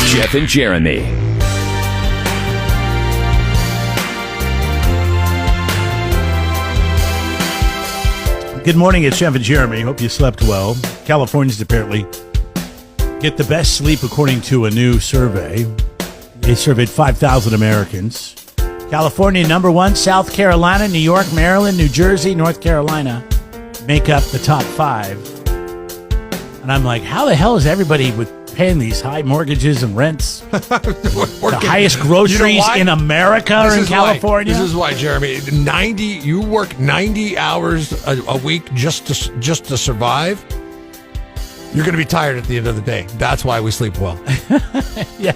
Jeff and Jeremy. Good morning, it's Jeff and Jeremy. Hope you slept well. Californians apparently get the best sleep according to a new survey. They surveyed 5,000 Americans. California, number one. South Carolina, New York, Maryland, New Jersey, North Carolina make up the top five. And I'm like, how the hell is everybody with paying these high mortgages and rents? The highest groceries in America are in California. This is why, Jeremy. You work 90 hours a week just to survive. You're going to be tired at the end of the day. That's why we sleep well. Yeah,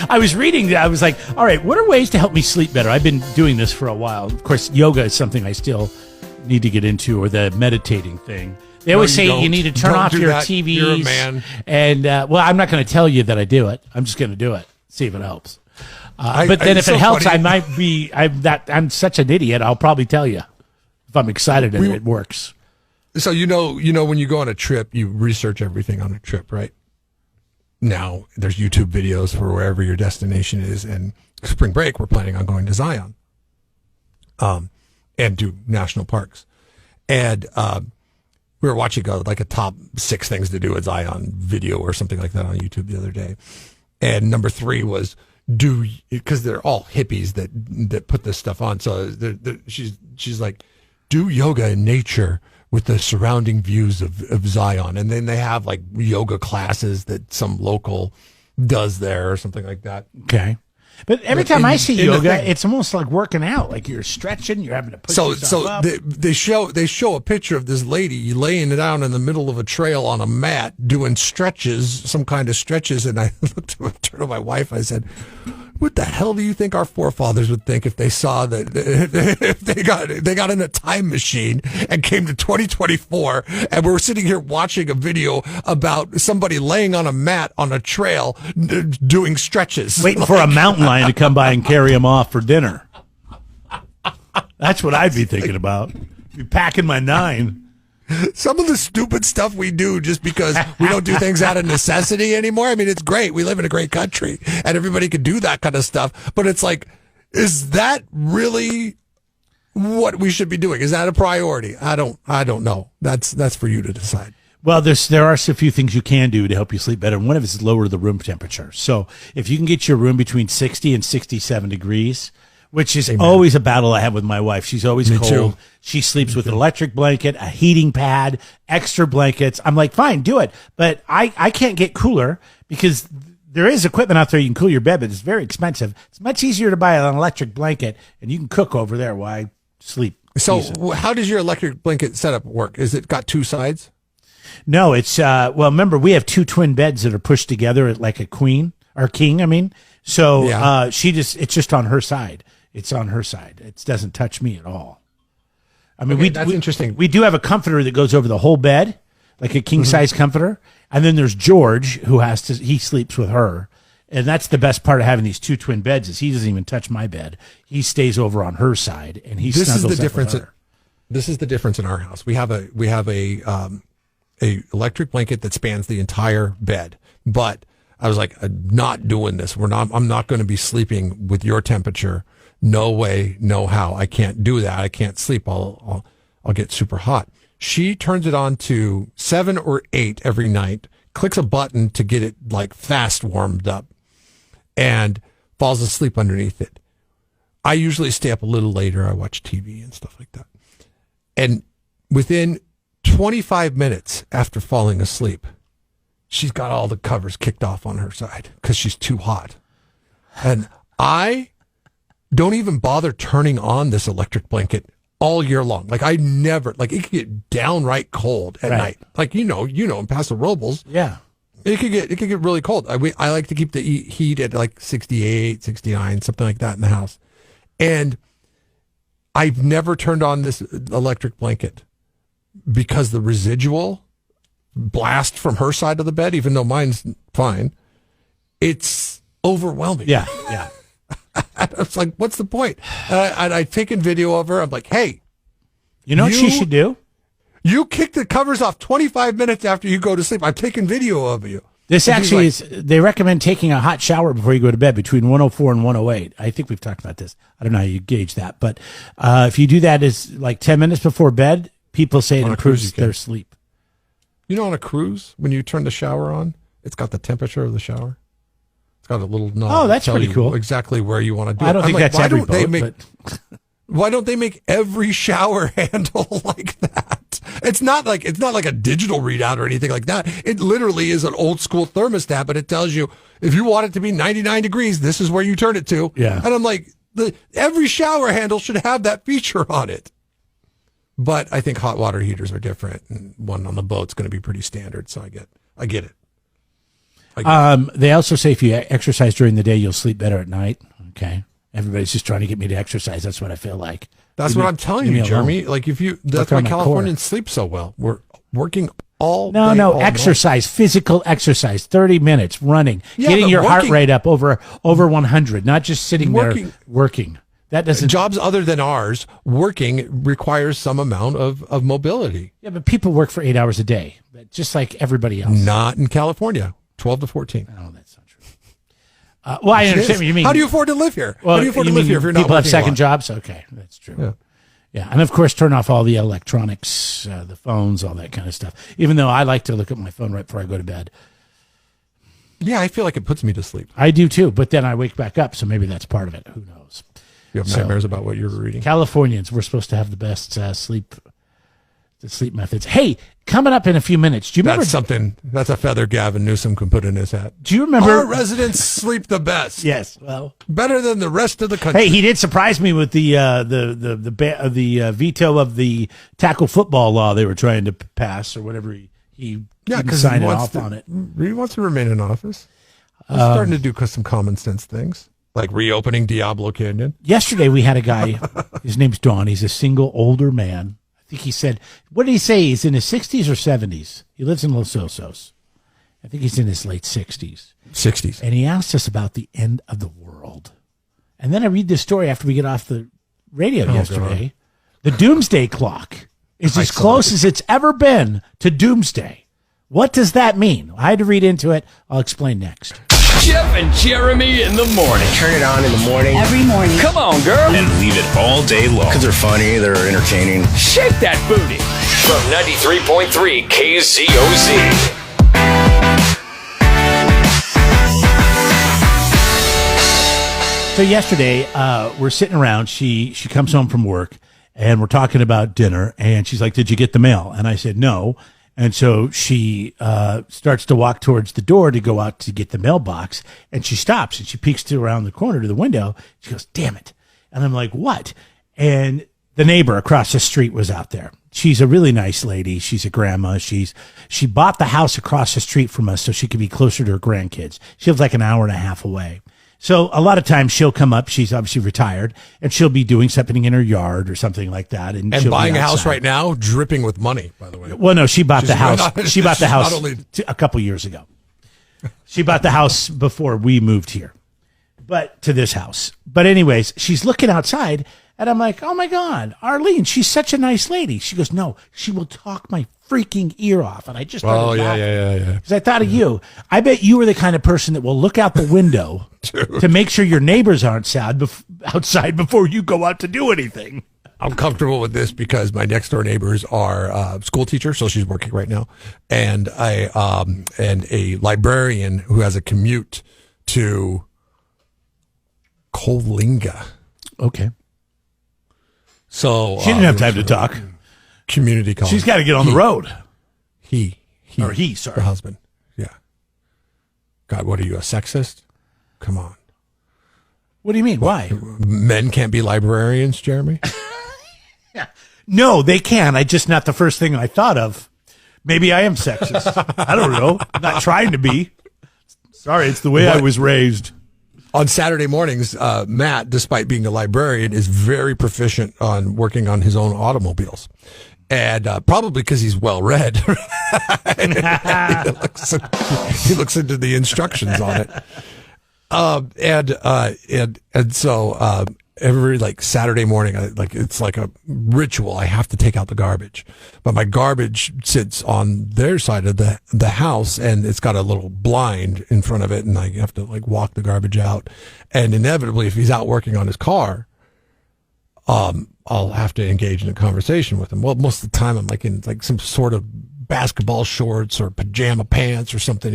I was reading that. I was like, all right, what are ways to help me sleep better? I've been doing this for a while. Of course, yoga is something I still need to get into, or the meditating thing. They always say you need to turn off your TVs. You're a man. And, well, I'm not going to tell you that I do it. I'm just going to do it. See if it helps. But then if it helps, funny. I'm such an idiot, I'll probably tell you if I'm excited and it works. So, you know, when you go on a trip, you research everything on a trip, right? Now, there's YouTube videos for wherever your destination is. And spring break, we're planning on going to Zion and do national parks. And we were watching a top 6 things to do at Zion video or something like that on YouTube the other day. And number 3 was because they're all hippies that put this stuff on. So she's like, do yoga in nature with the surrounding views of Zion. And then they have like yoga classes that some local does there or something like that. Okay. But every time I see yoga, it's almost like working out. Like you're stretching, you're having to push yourself up. They show a picture of this lady laying it down in the middle of a trail on a mat doing stretches, some kind of stretches. And I turned to my wife. I said, what the hell do you think our forefathers would think if they saw that, if they got in a time machine and came to 2024 and we're sitting here watching a video about somebody laying on a mat on a trail doing stretches, waiting for a mountain lion to come by and carry him off for dinner? That's what I'd be thinking about. Be packing my 9. Some of the stupid stuff we do just because we don't do things out of necessity anymore. I mean, it's great. We live in a great country and everybody can do that kind of stuff. But it's like, is that really what we should be doing? Is that a priority? I don't know. That's for you to decide. Well, there are a few things you can do to help you sleep better. And one of it is lower the room temperature. So if you can get your room between 60 and 67 degrees, which is always a battle I have with my wife. She's always cold. Too. She sleeps with an electric blanket, a heating pad, extra blankets. I'm like, fine, do it. But I can't get cooler because there is equipment out there you can cool your bed, but it's very expensive. It's much easier to buy an electric blanket, and you can cook over there while I sleep. So how does your electric blanket setup work? Is it got 2 sides? No, it's, well, remember, we have 2 twin beds that are pushed together like a queen, or king, I mean. So yeah. It's just on her side. It's on her side. It doesn't touch me at all. I mean, that's interesting. We do have a comforter that goes over the whole bed, like a king size comforter. And then there's George he sleeps with her. And that's the best part of having these 2 twin beds is he doesn't even touch my bed. He stays over on her side and he snuggles up with her. This is the difference in our house. We have a electric blanket that spans the entire bed, but I was like, not doing this. I'm not going to be sleeping with your temperature. No way, no how. I can't do that. I can't sleep. I'll get super hot. She turns it on to 7 or 8 every night, clicks a button to get it like fast warmed up, and falls asleep underneath it. I usually stay up a little later. I watch TV and stuff like that. And within 25 minutes after falling asleep, she's got all the covers kicked off on her side because she's too hot. And I don't even bother turning on this electric blanket all year long. Like I never, like it could get downright cold at night. Like, in Paso Robles. Yeah. It could get really cold. I like to keep the heat at like 68, 69, something like that in the house. And I've never turned on this electric blanket because the residual blast from her side of the bed, even though mine's fine, it's overwhelming. Yeah, yeah. I was like, what's the point? And I'd taken video of her. I'm like, hey. You know what she should do? You kick the covers off 25 minutes after you go to sleep. I've taken video of you. This And he's actually like- is, they recommend taking a hot shower before you go to bed between 104 and 108. I think we've talked about this. I don't know how you gauge that. But if you do that is like 10 minutes before bed, people say it On a cruise, improves you can. their sleep. You know, on a cruise, when you turn the shower on, it's got the temperature of the shower. It's got a little knob. Oh, to that's tell pretty you cool. Exactly where you want to do it. I don't I'm think like, that's why every don't they boat, make, but Why don't they make every shower handle like that? It's not like a digital readout or anything like that. It literally is an old school thermostat, but it tells you if you want it to be 99 degrees, this is where you turn it to. Yeah. And I'm like, every shower handle should have that feature on it. But I think hot water heaters are different, and one on the boat's going to be pretty standard. So I get it. they also say if you exercise during the day, you'll sleep better at night. Okay. Everybody's just trying to get me to exercise. That's what I feel like. That's what I'm telling leave you, me alone. Jeremy. Like that's Work why on my core. Californians sleep so well. We're working all No, day, no, all night. exercise, physical exercise, 30 minutes running, Yeah, getting but your heart working- rate up over 100, not just sitting there Working- working. That doesn't. Jobs other than ours, working requires some amount of mobility. Yeah, but people work for 8 hours a day, just like everybody else. Not in California, 12 to 14. Oh, that's not true. Well, I understand what you mean. How do you afford to live here? Well, How do you afford to you live mean here if you're not people have working a second lot? jobs? Okay, that's true. Yeah. Yeah, and of course, turn off all the electronics, the phones, all that kind of stuff. Even though I like to look at my phone right before I go to bed. Yeah, I feel like it puts me to sleep. I do too, but then I wake back up, so maybe that's part of it. Who knows? You have So- nightmares about what you're reading. Californians, we're supposed to have the best sleep methods. Hey, coming up in a few minutes. Do you remember? That's a feather Gavin Newsom can put in his hat. Do you remember? Our residents sleep the best. Yes. Well, Better than the rest of the country. hey, he did surprise me with the veto of the tackle football law they were trying to pass or whatever he Yeah, because signed off on it. He wants to remain in office. He's starting to do some common sense things, like reopening Diablo Canyon. Yesterday we had a guy. His name's Don. He's a single older man. I think he said, what did he say? He's in his 60s or 70s. He lives in Los Osos. I think he's in his late 60s. 60s. And he asked us about the end of the world. And then I read this story after we get off the radio yesterday. The doomsday clock is as close as it's ever been to doomsday. What does that mean? I had to read into it. I'll explain next. Jeff and Jeremy in the morning. Turn it on in the morning. Every morning. Come on, girl. And leave it all day long. Because they're funny, they're entertaining. Shake that booty. From 93.3 KZOZ. So yesterday, we're sitting around. She comes home from work, and we're talking about dinner. And she's like, "Did you get the mail?" And I said, "No." And so she starts to walk towards the door to go out to get the mailbox, and she stops and she peeks around the corner to the window. She goes, "Damn it!" And I'm like, "What?" And the neighbor across the street was out there. She's a really nice lady. She's a grandma. She bought the house across the street from us so she could be closer to her grandkids. She lives like an hour and a half away. So a lot of times she'll come up. She's obviously retired, and she'll be doing something in her yard or something like that. And she'll buying be a house outside. right now, dripping with money, by the way. Well, no, she bought the house. She bought the she's house not only- a couple years ago. She bought the house before we moved here, but to this house. But anyways, she's looking outside, and I'm like, "Oh my God, Arlene, she's such a nice lady." She goes, "No, she will talk my freaking ear off." And I just started Oh, yeah. because I thought of you. I bet you were the kind of person that will look out the window to make sure your neighbors aren't sad outside before you go out to do anything. I'm comfortable with this because my next door neighbors are school teachers, so she's working right now, and a librarian who has a commute to Coalinga. Okay. So She didn't have time to talk. Community college. She's got to get on the road. He, sorry. the husband. Yeah. God, what are you, a sexist? Come on. What do you mean? Why? Men can't be librarians, Jeremy? No, they can. I just not the first thing I thought of. Maybe I am sexist. I don't know. I'm not trying to be. Sorry, it's the way I was raised. On Saturday mornings, Matt, despite being a librarian, is very proficient on working on his own automobiles. And probably because he's well read. he looks into the instructions on it. And so every like Saturday morning, it's like a ritual. I have to take out the garbage, but my garbage sits on their side of the house, and it's got a little blind in front of it, and I have to like walk the garbage out. And inevitably, if he's out working on his car, I'll have to engage in a conversation with him. Well, most of the time I'm like in like some sort of basketball shorts or pajama pants or something,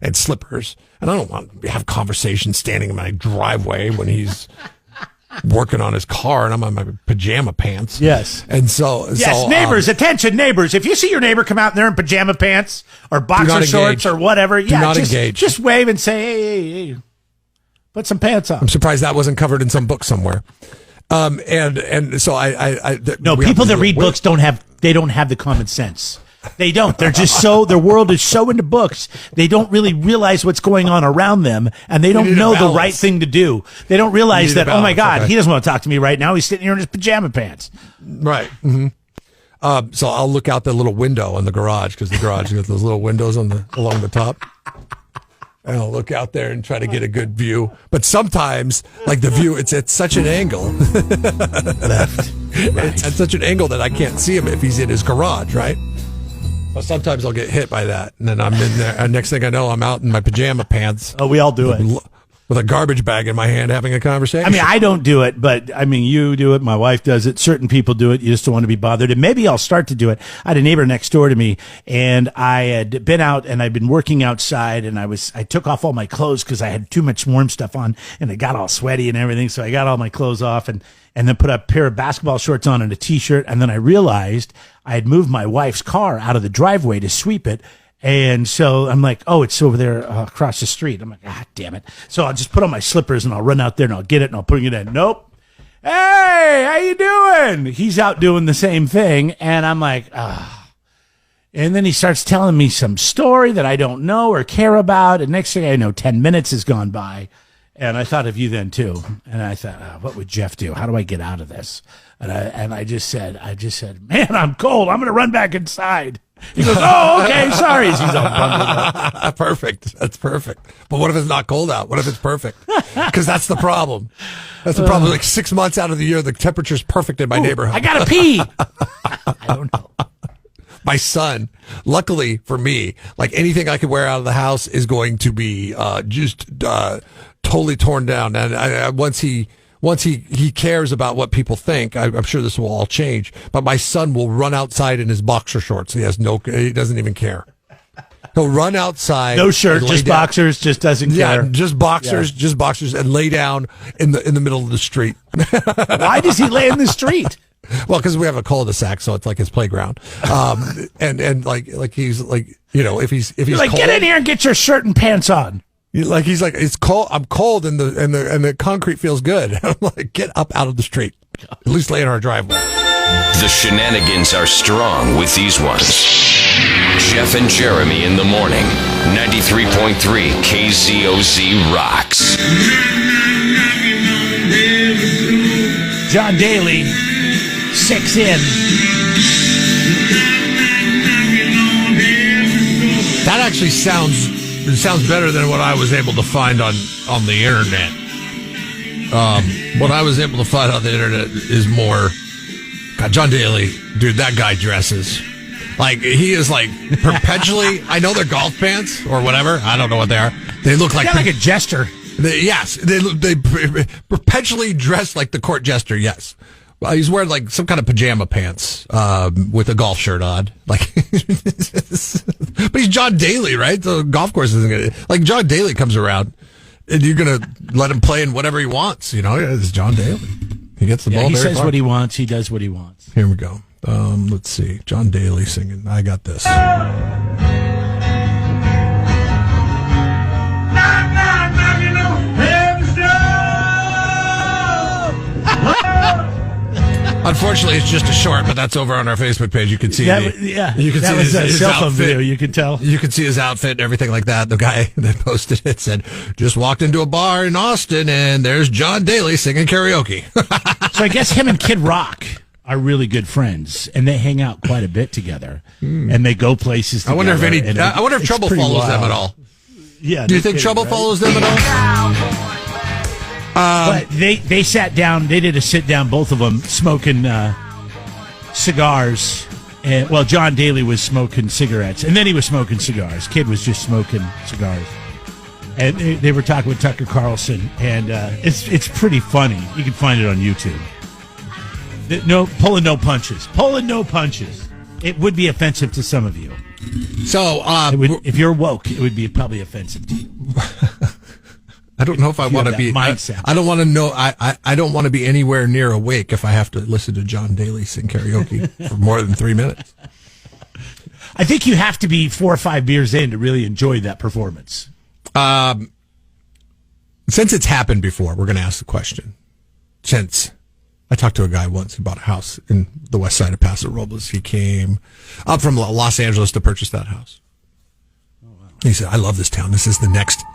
and slippers. And I don't want to have conversations standing in my driveway when he's working on his car and I'm on my pajama pants. Yes. And so neighbors, attention, neighbors. If you see your neighbor come out there in pajama pants or boxer shorts or whatever, just wave and say, hey, put some pants on. I'm surprised that wasn't covered in some book somewhere. And so people that read books don't have the common sense. They don't. They're just their world is so into books. They don't really realize what's going on around them, and they don't know the right thing to do. They don't realize that, oh my God, he doesn't want to talk to me right now. He's sitting here in his pajama pants. Right. Mm-hmm. So I'll look out the little window in the garage, because the garage has those little windows along the top. And I'll look out there and try to get a good view. But sometimes, like the view, it's at such an angle. Left. Right. It's at such an angle that I can't see him if he's in his garage, right? So sometimes I'll get hit by that. And then I'm in there. And next thing I know, I'm out in my pajama pants. Oh, we all do it. With a garbage bag in my hand having a conversation. I mean, I don't do it, but I mean, you do it. My wife does it. Certain people do it. You just don't want to be bothered. And maybe I'll start to do it. I had a neighbor next door to me, and I had been out and I'd been working outside, and I took off all my clothes because I had too much warm stuff on and it got all sweaty and everything. So I got all my clothes off and then put a pair of basketball shorts on and a t-shirt. And then I realized I had moved my wife's car out of the driveway to sweep it. And so I'm like, oh, it's over there across the street. I'm like, damn it. So I'll just put on my slippers and I'll run out there and I'll get it and I'll bring it in. Nope. Hey, how you doing? He's out doing the same thing. And I'm like, And then he starts telling me some story that I don't know or care about. And next thing I know, 10 minutes has gone by. And I thought of you then too. And I thought, what would Jeff do? How do I get out of this? And I just said, man, I'm cold. I'm going to run back inside. He goes, oh, okay, sorry. He's all bundled up. Perfect. That's perfect. But what if it's not cold out? What if it's perfect? Because that's the problem. That's the problem. Like 6 months out of the year, the temperature's perfect in my neighborhood. I got to pee. I don't know. My son, luckily for me, like anything I could wear out of the house is going to be totally torn down. And once he cares about what people think, I'm sure this will all change. But my son will run outside in his boxer shorts. He doesn't even care. He'll run outside. No shirt, just boxers, just doesn't care. Yeah, just boxers, and lay down in the middle of the street. Why does he lay in the street? Well, because we have a cul-de-sac, so it's like his playground. And like he's like, if he's like, cold, get in here and get your shirt and pants on. He's like, it's cold. I'm cold, and the concrete feels good. I'm like, get up out of the street. At least lay in our driveway. The shenanigans are strong with these ones. Jeff and Jeremy in the morning. 93.3 KZOZ rocks. John Daly, 6 in. That actually sounds better than what I was able to find on the internet. What I was able to find on the internet is more. God, John Daly, dude, that guy dresses like he is like perpetually. I know they're golf pants or whatever. I don't know what they are. They look like a jester. They perpetually dress like the court jester. Yes. Well, he's wearing like some kind of pajama pants with a golf shirt on. Like, but he's John Daly, right? The golf course isn't gonna like John Daly comes around, and you're gonna let him play in whatever he wants. It's John Daly. He gets the ball. He very says far. what he wants. He does what he wants. Here we go. Let's see. John Daly singing. I got this. Unfortunately, it's just a short, but that's over on our Facebook page. You can see you can see his cell phone outfit. video. You can tell. You can see his outfit and everything like that. The guy that posted it said, just walked into a bar in Austin, and there's John Daly singing karaoke. So I guess him and Kid Rock are really good friends, and they hang out quite a bit together, and they go places together. I wonder if Trouble follows them at all. Yeah. Do you think Trouble follows them at all? But they sat down. They did a sit down, both of them, smoking cigars. And, well, John Daly was smoking cigarettes, and then he was smoking cigars. Kid was just smoking cigars. And they were talking with Tucker Carlson, and it's pretty funny. You can find it on YouTube. Pulling no punches. Pulling no punches. It would be offensive to some of you. So, if you're woke, it would be probably offensive to you. I don't know if I want to be mindset. I don't want to know. I don't want to be anywhere near awake if I have to listen to John Daly sing karaoke for more than 3 minutes. I think you have to be 4 or 5 beers in to really enjoy that performance. Since it's happened before, we're going to ask the question. Since I talked to a guy once who bought a house in the west side of Paso Robles. He came up from Los Angeles to purchase that house. He said, "I love this town. This is the next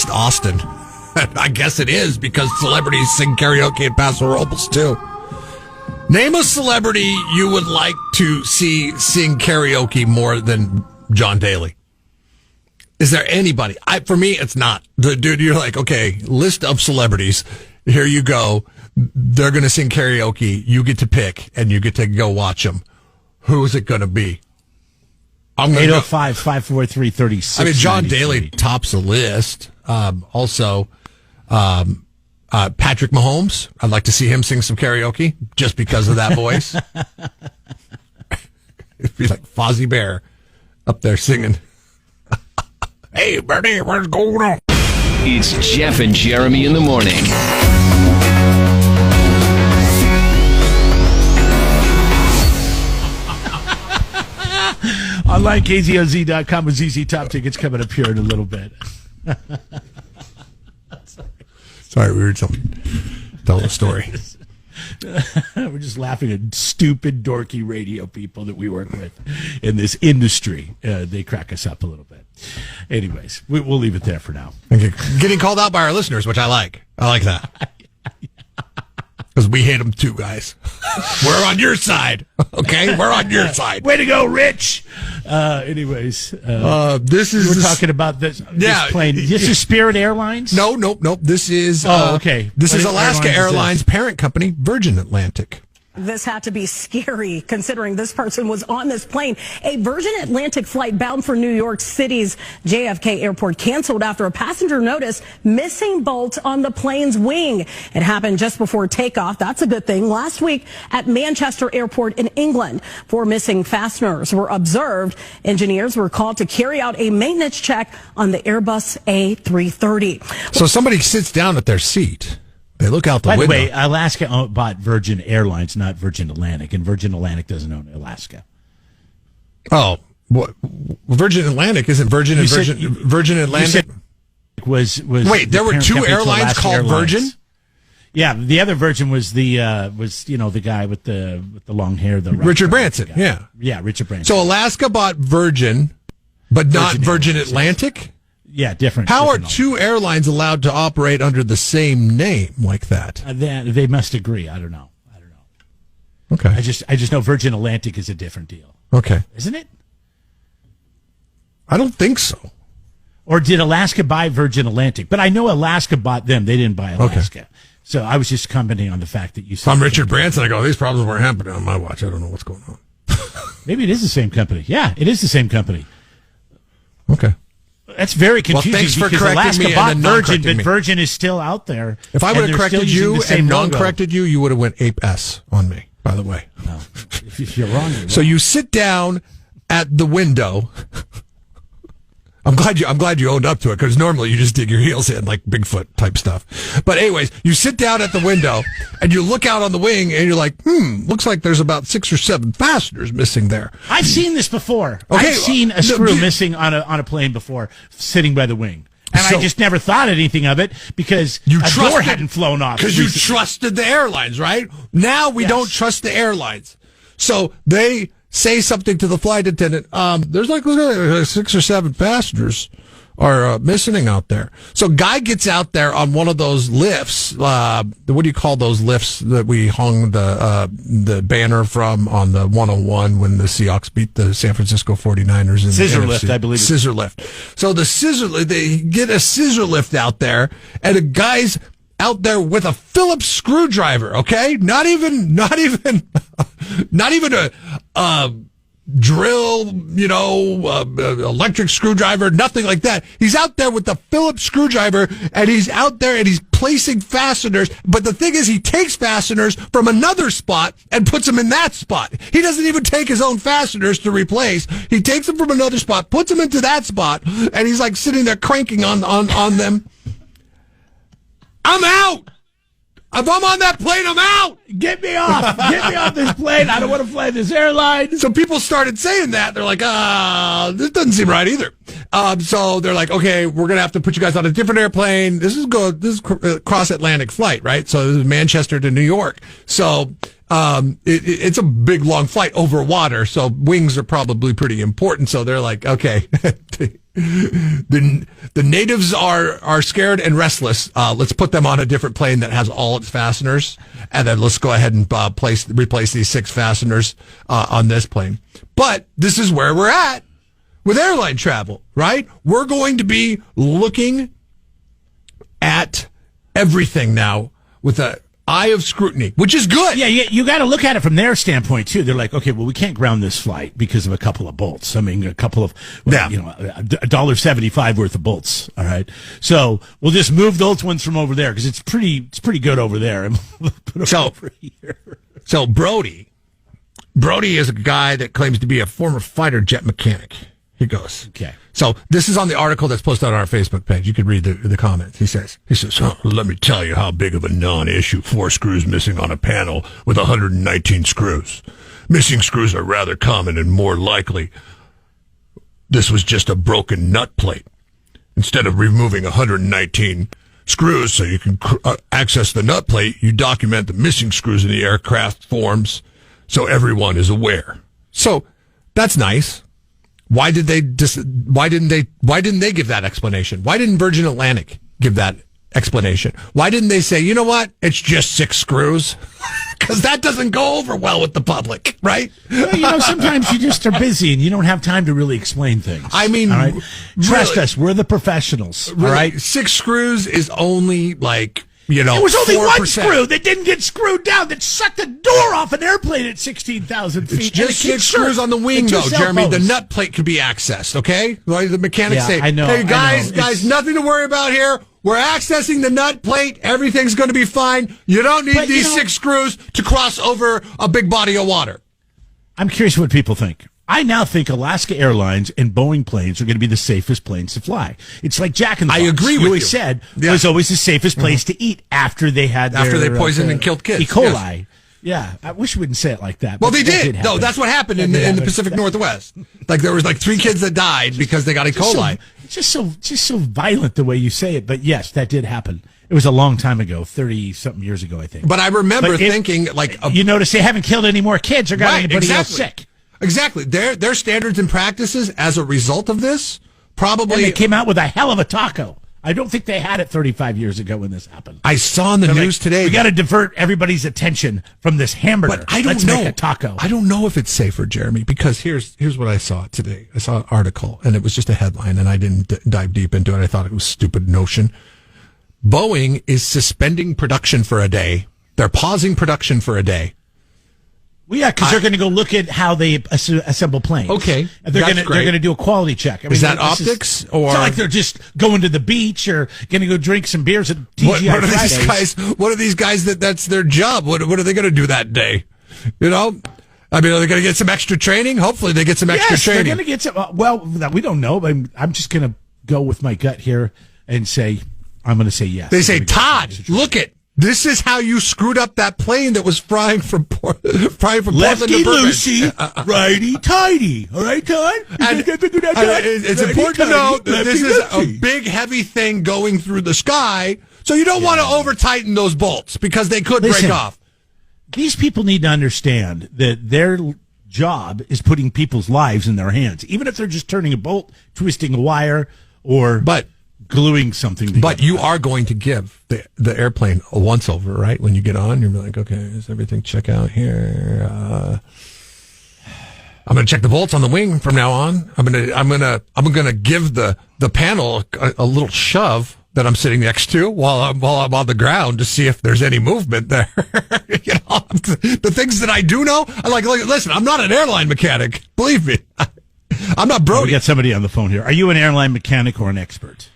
Austin." I guess it is, because celebrities sing karaoke at Paso Robles too. Name a celebrity you would like to see sing karaoke more than John Daly. Is there anybody? For me, it's not. Dude, you're like, okay, list of celebrities. Here you go. They're going to sing karaoke. You get to pick, and you get to go watch them. Who is it going to be? 805-543-3693. I mean, John Daly tops the list. Also, Patrick Mahomes. I'd like to see him sing some karaoke just because of that voice. It'd be like Fozzie Bear up there singing. Hey, Bernie, what's going on? It's Jeff and Jeremy in the morning. Online, KZOZ.com with ZZ Top Tickets coming up here in a little bit. Sorry, we were telling a story. We're just laughing at stupid, dorky radio people that we work with in this industry. They crack us up a little bit. Anyways, we'll leave it there for now. Okay. Getting called out by our listeners, which I like. I like that. Because we hate them too, guys. We're on your side. Okay? We're on your side. Way to go, Rich. Anyways, this is... We're talking about this plane. This is Spirit Airlines? No. This is... okay. This is Alaska Airlines' parent company, Virgin Atlantic. This had to be scary, considering this person was on this plane. A Virgin Atlantic flight bound for New York City's JFK Airport canceled after a passenger noticed missing bolt on the plane's wing. It happened just before takeoff. That's a good thing. Last week at Manchester Airport in England, 4 missing fasteners were observed. Engineers were called to carry out a maintenance check on the Airbus A330. So somebody sits down at their seat. They look out the window. By the way, Alaska bought Virgin Airlines, not Virgin Atlantic, and Virgin Atlantic doesn't own Alaska. Oh, Virgin Atlantic isn't Virgin and Virgin Atlantic was wait, there were 2 airlines called Airlines. Virgin? Yeah, the other Virgin was the guy with the long hair, the Richard Branson. Guy. Yeah, Richard Branson. So Alaska bought Virgin, but not Virgin Atlantic. Yeah, different. How are 2 airlines allowed to operate under the same name like that? They must agree. I don't know. Okay. I just know Virgin Atlantic is a different deal. Okay. Isn't it? I don't think so. Or did Alaska buy Virgin Atlantic? But I know Alaska bought them. They didn't buy Alaska. Okay. So I was just commenting on the fact that you said... I'm Richard Branson. I go, these problems weren't happening on my watch. I don't know what's going on. Maybe it is the same company. Yeah, it is the same company. Okay. That's very confusing. Well, thanks for because correcting Alaska me bought and Virgin, but me. Virgin is still out there. If I would have corrected you and non-corrected logo. you would have went ape S on me, by the way. No. If you're wrong, you're wrong. So you sit down at the window. I'm glad you owned up to it, because normally you just dig your heels in like Bigfoot type stuff. But anyways, you sit down at the window and you look out on the wing and you're like, looks like there's about 6 or 7 passengers missing there. I've seen this before. Okay, I've seen a screw missing on a plane before, sitting by the wing. And I just never thought anything of it because door hadn't flown off. Because you trusted the airlines, right? Now we don't trust the airlines. So they say something to the flight attendant. There's like 6 or 7 passengers are missing out there. So guy gets out there on one of those lifts. What do you call those lifts that we hung the banner from on the 101 when the Seahawks beat the San Francisco 49ers? Scissor lift, I believe. Scissor lift. So they get a scissor lift out there, and a guy's out there with a Phillips screwdriver. Okay, not even a drill, electric screwdriver, nothing like that. He's out there with the Phillips screwdriver, and he's out there and he's placing fasteners. But the thing is, he takes fasteners from another spot and puts them in that spot. He doesn't even take his own fasteners to replace. He takes them from another spot, puts them into that spot, and he's like sitting there cranking on them. I'm out. If I'm on that plane, I'm out. Get me off. Get me off this plane. I don't want to fly this airline. So people started saying that. They're like, this doesn't seem right either. So they're like, okay, we're going to have to put you guys on a different airplane. This is cross-Atlantic flight, right? So this is Manchester to New York. So it's a big, long flight over water. So wings are probably pretty important. So they're like, okay, the natives are scared and restless. Let's put them on a different plane that has all its fasteners, and then let's go ahead and replace these 6 fasteners on this plane. But this is where we're at with airline travel, right? We're going to be looking at everything now with a eye of scrutiny, which is good. Yeah, you got to look at it from their standpoint too. They're like, okay, well, we can't ground this flight because of a couple of bolts. I mean, a couple of, $1.75 worth of bolts. All right, so we'll just move those ones from over there because it's pretty good over there, and put them over here. So Brody is a guy that claims to be a former fighter jet mechanic. He goes, okay. So this is on the article that's posted on our Facebook page. You can read the comments. He says, let me tell you how big of a non-issue 4 screws missing on a panel with 119 screws. Missing screws are rather common and more likely this was just a broken nut plate. Instead of removing 119 screws so you can access the nut plate, you document the missing screws in the aircraft forms so everyone is aware. So that's nice. Why didn't they give that explanation? Why didn't Virgin Atlantic give that explanation? Why didn't they say, you know what? It's just 6 screws? Because that doesn't go over well with the public, right? Well, sometimes you just are busy and you don't have time to really explain things. I mean, all right? Trust really, us, we're the professionals. Really, all right, 6 screws is only like, it was only 4%. one screw that didn't get screwed down that sucked the door off an airplane at 16,000 feet. It's just 6 screws on the wing, though, Jeremy. The nut plate could be accessed, okay? Like the mechanics say, I know, hey, guys, nothing to worry about here. We're accessing the nut plate. Everything's going to be fine. You don't need these 6 screws to cross over a big body of water. I'm curious what people think. I now think Alaska Airlines and Boeing planes are going to be the safest planes to fly. It's like Jack in the Box. I agree with you. Always said was always the safest place to eat after they poisoned and killed kids. E. coli. Yes. Yeah, I wish we wouldn't say it like that. Well, they did. No, that's what happened in the Pacific Northwest. Like there was 3 kids that died because they got E. coli. It's just so violent the way you say it. But yes, that did happen. It was a long time ago, 30-something years ago, I think. But I remember thinking you notice they haven't killed any more kids or got anybody else sick. Exactly. Their standards and practices as a result of this probably... And they came out with a hell of a taco. I don't think they had it 35 years ago when this happened. I saw in the news today... We got to divert everybody's attention from this hamburger. But I don't Let's know. make a taco. I don't know if it's safer, Jeremy, because here's what I saw today. I saw an article, and it was just a headline, and I didn't dive deep into it. I thought it was a stupid notion. Boeing is suspending production for a day. They're pausing production for a day. Well, yeah, because they're going to go look at how they assemble planes. Okay, they're going to do a quality check. I mean, is that optics or? It's not like they're just going to the beach or going to go drink some beers at TGI what are Fridays. These guys? What are these guys that's their job? What are they going to do that day? I mean, are they going to get some extra training? Hopefully, they get some extra training. They're going to get some. Well, we don't know. But I'm just going to go with my gut here and say I'm going to say yes. They say, Todd, look it. This is how you screwed up that plane that was flying from Portland to Burbank. Lefty loosey, righty tighty. All right, Todd? It's important to note that this is a big, heavy thing going through the sky, so you don't want to over-tighten those bolts because they could break off. These people need to understand that their job is putting people's lives in their hands, even if they're just turning a bolt, twisting a wire, or gluing something together. But you are going to give the airplane a once-over, right? When you get on, you're like, okay, is everything check out here? I'm going to check the bolts on the wing from now on. I'm going to give the panel a little shove that I'm sitting next to while I'm on the ground to see if there's any movement there. You know, the things that I do know, listen, I'm not an airline mechanic. Believe me. I'm not We Brody. got somebody on the phone here. Are you an airline mechanic or an expert?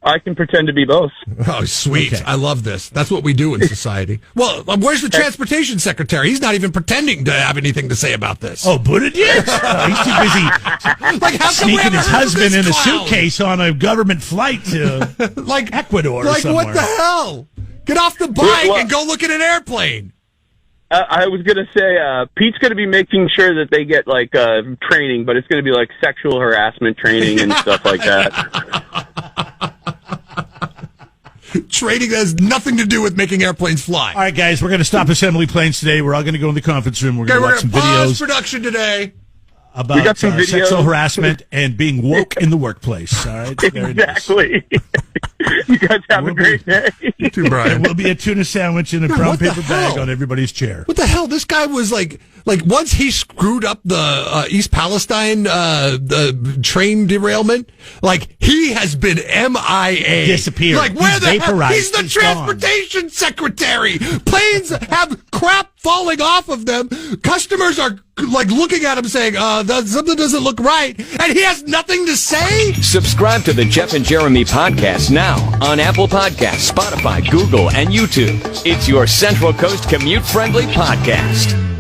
I can pretend to be both. Oh, sweet. Okay. I love this. That's what we do in society. Well, where's the transportation secretary? He's not even pretending to have anything to say about this. Oh, Buttigieg? He's too busy Like, how come we sneaking haven't his heard of husband this in a clown? suitcase on a government flight to Like Ecuador or Like, somewhere. what the hell? Get off the bike Well, and go look at an airplane. I was going to say, Pete's going to be making sure that they get, like, training, but it's going to be, like, sexual harassment training and stuff like that. Training that has nothing to do with making airplanes fly. All right, guys, we're going to stop assembly planes today. We're all going to go in the conference room. We're Okay, going to we're watch some going to pause videos production today. about We got some videos. sexual harassment and being woke in the workplace. All right, there it is. Exactly. You guys have a great day. Too, There Brian. will be a tuna sandwich in a brown what the paper bag hell? on everybody's chair. What the hell? This guy was like once he screwed up the East Palestine the train derailment, like he has been MIA. Disappeared. Like where He's the hell? vaporized. He's the He's transportation secretary. Planes have crap falling off of them. Customers are like looking at him saying, something doesn't look right. And he has nothing to say. Subscribe to the Jeff and Jeremy podcast now on Apple Podcasts, Spotify, Google, and YouTube. It's your Central Coast commute-friendly podcast.